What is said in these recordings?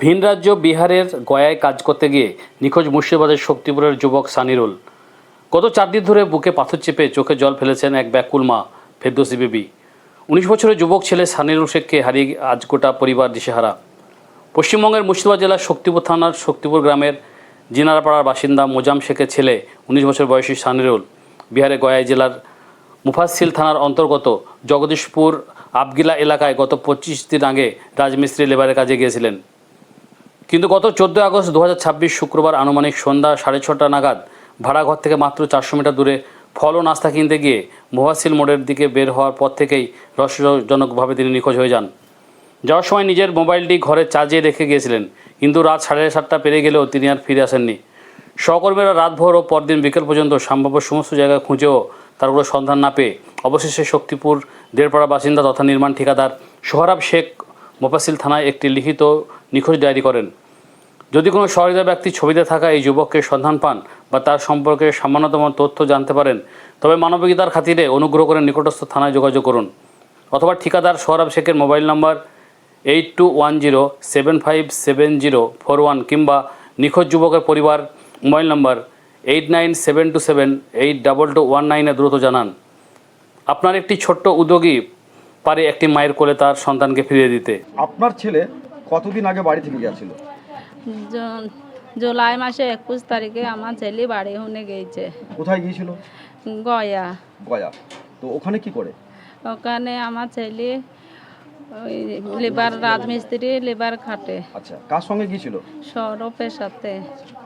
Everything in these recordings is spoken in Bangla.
ভিন রাজ্য বিহারের গয়ায় কাজ করতে গিয়ে নিখোঁজ মুর্শিদাবাদের শক্তিপুরের যুবক সানিরুল। গত 4 দিন ধরে বুকে পাথর চেপে চোখে জল ফেলেছেন এক ব্যাকুল মা ফেরদৌসী বিবি। 19 বছরের যুবক ছেলে সানিরুল শেখকে হারিয়ে আজ গোটা পরিবার দিশেহারা। পশ্চিমবঙ্গের মুর্শিদাবাদ জেলার শক্তিপুর থানার শক্তিপুর গ্রামের জিনারাপাড়ার বাসিন্দা মোজাম শেখের ছেলে 19 বছর বয়সী সানিরুল বিহারের গয়ায় জেলার মুফাসসিল থানার অন্তর্গত জগদীশপুর আবগিলা এলাকায় গত 25 দিন আগে রাজমিস্ত্রি লেবারের কাজে গিয়েছিলেন। কিন্তু গত 14 আগস্ট 2026 শুক্রবার আনুমানিক সন্ধ্যা 6:30 নাগাদ ভাড়াঘর থেকে মাত্র 400 মিটার দূরে ফল ও নাস্তা কিনতে গিয়ে মুফাসসিল মোড়ের দিকে বের হওয়ার পর থেকেই রহস্যজনকভাবে তিনি নিখোঁজ হয়ে যান। যাওয়ার সময় নিজের মোবাইলটি ঘরে চার্জে রেখে গিয়েছিলেন, কিন্তু রাত 7:30 পেরিয়ে গেলেও তিনি আর ফিরে আসেননি। সহকর্মীরা রাতভর ও পরদিন বিকেল পর্যন্ত সম্ভাব্য সমস্ত জায়গায় খুঁজেও তার কোনো সন্ধান না পেয়ে অবশেষে শক্তিপুর দেড়পাড়া বাসিন্দা তথা নির্মাণ ঠিকাদার সোহরাব শেখ মুফাসসিল থানায় একটি লিখিত নিখোঁজ ডায়েরি করেন। যদি কোনো সহৃদয় ব্যক্তি ছবিতে থাকা এই যুবককে সন্ধান পান বা তার সম্পর্কে সামান্যতম তথ্য জানতে পারেন, তবে মানবিকতার খাতিরে অনুগ্রহ করে নিকটস্থ থানায় যোগাযোগ করুন, অথবা ঠিকাদার সোহরাব শেখের মোবাইল নম্বর 8210757041 কিংবা নিখোঁজ যুবকের পরিবার মোবাইল নম্বর 8972278221 দ্রুত জানান। আপনার একটি ছোট্ট উদ্যোগই পারে একটি মায়ের কোলে তার সন্তানকে ফিরিয়ে দিতে। আপনার ছেলে কতদিন আগে বাড়ি থেকে গিয়েছিল? জুলাই মাসে 21 তারিখে আমার ছেলে বাড়ি হনে গিয়েছে। কোথায় গিয়েছিল? গয়া। গয়া। তো ওখানে কি করে? ওখানে আমার ছেলে ওই লেবার রাজমিস্ত্রি লেবার খাটে। আচ্ছা, কার সঙ্গে গিয়েছিল? সৌরভের সাথে।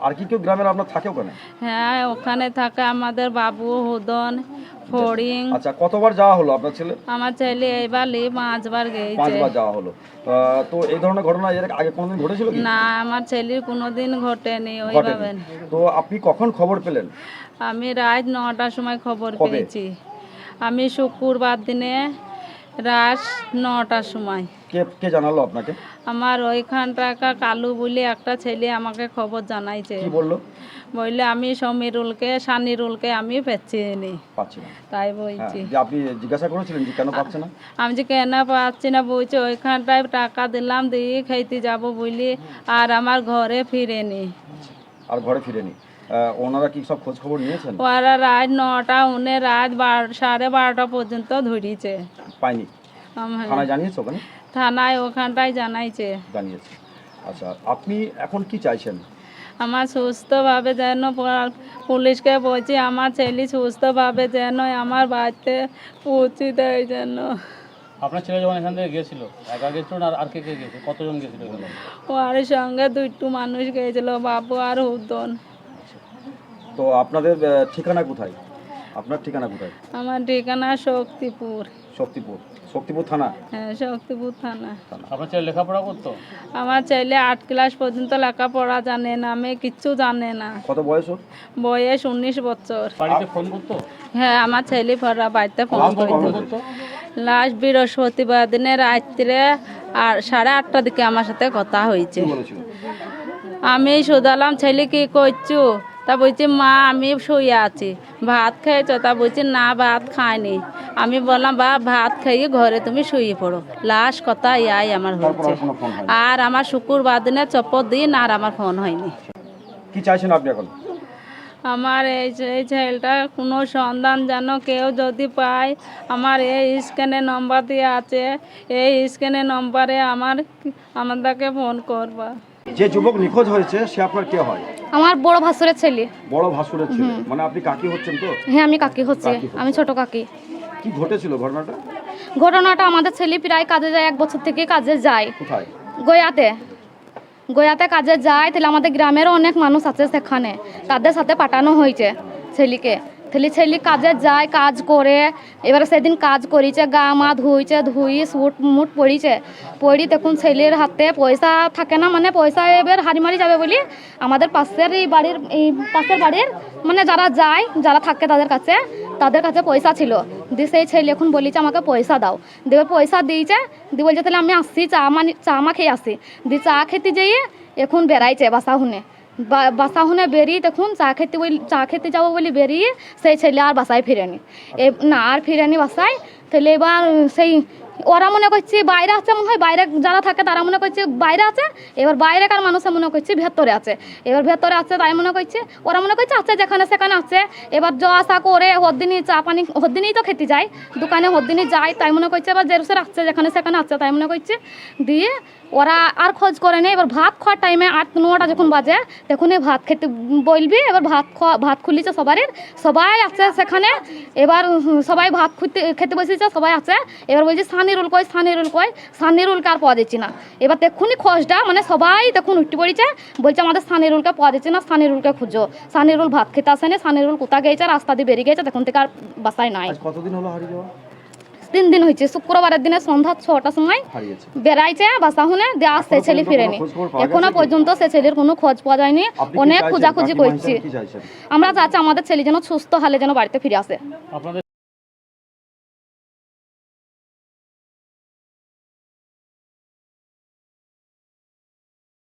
আর কি কেউ গ্রামের আপনার থাকে ওখানে? হ্যাঁ, ওখানে থাকে আমাদের বাবু, হুদন, ফড়িং। আচ্ছা, কতবার যাওয়া হলো আপনার ছেলে? আমার ছেলে এবার 5বার গিয়েছে। 5বার যাওয়া হলো। তো এই ধরনের ঘটনা এর আগে কোনোদিন ঘটেছিল কি? না, আমার ছেলের কোনোদিন ঘটেনি ওইভাবে। তো আপনি কখন খবর পেলেন? আমি রাত 9টার সময় খবর কবে? পেয়েছি। আমি শুক্রবার দিনে রাত 9টার সময়। কে জানালো আপনাকে? আমার ওইখানটাকা কালু বলে একটা ছেলে আমাকে খবর জানাইছে। কি বললো? বললে আমি সানিরুলকে আমি পাচ্ছি না। তাই বলছি। যে আপনি জিজ্ঞাসা করেছিলেন যে কেন পাচ্ছে না? আমি যে কেন পাচ্ছি না বলছি, ওইখানটায় টাকা দিলাম দিয়ে খাইতে যাব বলি, আর আমার ঘরে ফিরেনি। আর ঘরে ফিরেনি? ওনারা কি সব খোঁজ খবর নিয়েছেন? ওরা রাত 9টা উনি রাত 12:30 পর্যন্ত ধরিয়েছে। পাইনি? থানায় জানিয়েছে? ওখানে থানায় ওখানটায় জানাইছে। জানিয়েছে। আচ্ছা, আপনি এখন কি চাইছেন? আমার সুস্থভাবে যেন পুলিশকে বলছি আমার ছেলে সুস্থভাবে যেন আমার বাড়িতে পৌঁছে দেয় যেন। আপনার ছেলে যখন এখান থেকে গিয়েছিল, একা গিয়েছিল না আর কে কে গিয়েছিল? কতজন গিয়েছিল? ওর সঙ্গে 2টো মানুষ গিয়েছিল, বাবু আর হুদন। তো আপনাদের ঠিকানা কোথায়? আপনার ঠিকানা কোথায়? আমার ঠিকানা শক্তিপুর। শক্তিপুর থানা? হ্যাঁ, শক্তিপুর থানা। আপনার ছেলে লেখাপড়া করতো? আমার ছেলে 8 ক্লাস পর্যন্ত লেখাপড়া জানে না, আমি কিচ্ছু জানে না। কত বয়স ওর? বয়স 19 বছর। বাড়িতে ফোন করতো? হ্যাঁ, আমার ছেলে বাড়িতে ফোন করতো। লাস্ট বৃহস্পতিবার দিনে রাত্রে 8:30টার দিকে আমার সাথে কথা হয়েছে। আমি শুধালাম ছেলে কি করছো? তা বলছি মা আমি শুয়ে আছি। ভাত খেয়েছো? তা বলছি না ভাত খাইনি। আমি বললাম ভাত খাইয়ে ঘরে তুমি শুয়ে পড়ো। লাস্ট কথা ইয়াই আমার হয়েছে। আর আমার শুক্রবার দিনে চপ্পর দিন আর আমার ফোন হয়নি। কি চাইছেন আপনি এখন? আমার এই ছেলেটা কোনো সন্ধান যেন কেউ যদি পায়, আমার এই স্ক্যানে নম্বর দিয়ে আছে, এই স্ক্যানে নম্বরে আমাদেরকে ফোন করবা। যে যুবক নিখোঁজ হয়েছে সে আপনার কে হয়? আমার বড় ভাসুরের ছেলে। বড় ভাসুরের ছেলে? মানে আপনি কাকি হচ্ছেন তো? হ্যাঁ, আমি কাকি হচ্ছে। আমি ছোট কাকি। কি ঘটেছিল ঘটনাটা? ঘটনাটা আমাদের ছেলে প্রায় কাজে যায়, 1 বছর থেকে কাজে যায়। কোথায়? গয়াতে কাজে যায়। তাহলে আমাদের গ্রামেরও অনেক মানুষ আছে সেখানে, তাদের সাথে পাঠানো হয়েছে ছেলেকে। ছেলে কাজে যায়, কাজ করে। এবারে সেদিন কাজ করেছে, গা মা ধুই সুট মুট পড়ি দেখুন ছেলের হাতে পয়সা থাকে না, মানে পয়সা এবার হারিমারি যাবে বলি আমাদের পাশের বাড়ির মানে যারা থাকে তাদের কাছে পয়সা ছিল। দিয়ে সেই ছেলে এখন বলেছে আমাকে পয়সা দাও। দেবে পয়সা দিয়েছে। দিয়ে বলছে তাহলে আমি আসছি, চা মা খেয়ে আসি। দিয়ে চা খেতে যেয়ে এখন বেড়াইছে বাসা বেরিয়ে দেখুন চা খেতে যাবো বলে বেরিয়ে সেই ছেলে আর বাসায় ফিরেনি। আর ফিরেনি বাসায়। তাহলে এবার সেই ওরা মনে করছে বাইরে আছে, মনে হয় বাইরে যারা থাকে তারা মনে করছে বাইরে আছে, এবার বাইরেকার মানুষে মনে করছে ভেতরে আছে, এবার ভেতরে আছে তাই মনে করছে, ওরা মনে করছে আছে যেখানে সেখানে আছে। এবার জ আসা করে হদ্দিনই চা পানি হদ্দিনই তো খেতে যায় দোকানে, হদ্দিনই যায় তাই মনে করছে, এবার জেরুসের আছে যেখানে সেখানে আছে তাই মনে করছে। দিয়ে ওরা আর খোঁজ করে নেই। এবার ভাত খাওয়ার টাইমে 8-9টা যখন বাজে তখনই ভাত খেতে বলবি, এবার ভাত খুলিছে সবাই আছে সেখানে। এবার সবাই ভাত খেতে বসেছে, সবাই আছে। এবার বলছে সানিরুল কই, সানিরুলকে আর পাওয়া যাচ্ছে না। এবার দেখুনি খোঁজটা মানে সবাই দেখুন উঠতে পড়েছে, বলছে আমাদের সানিরুলকে পাওয়া যাচ্ছে না, সানিরুলকে খুঁজো, সানিরুল ভাত খেতে আসেনি, সানিরুল কোথা গেছে, রাস্তা দিয়ে বেরিয়ে গেছে, তখন থেকে আর বাসায় নাই। আজ কতদিন হলো হারিয়ে যাওয়া? 3 দিন হয়েছে। শুক্রবারের দিনে সন্ধ্যা 6টার সময় হারিয়েছে। বেড়াইছে বাসা হুনে দিয়ে আসছে, ছেলে ফিরেনি। খোঁজ খবর পাওয়া এখনো গেছে কি? পর্যন্ত সে ছেলের কোনো খোঁজ পাওয়া যায়নি। আপনি কি অনেক চাইছেন? খোঁজাখুঁজি কাকিমা করছি। হিসেবে কি চাইছেন? আমরা চাচ্ছি আমাদের ছেলে যেন সুস্থ হালে যেন বাড়িতে ফিরে আসে। আপনাদের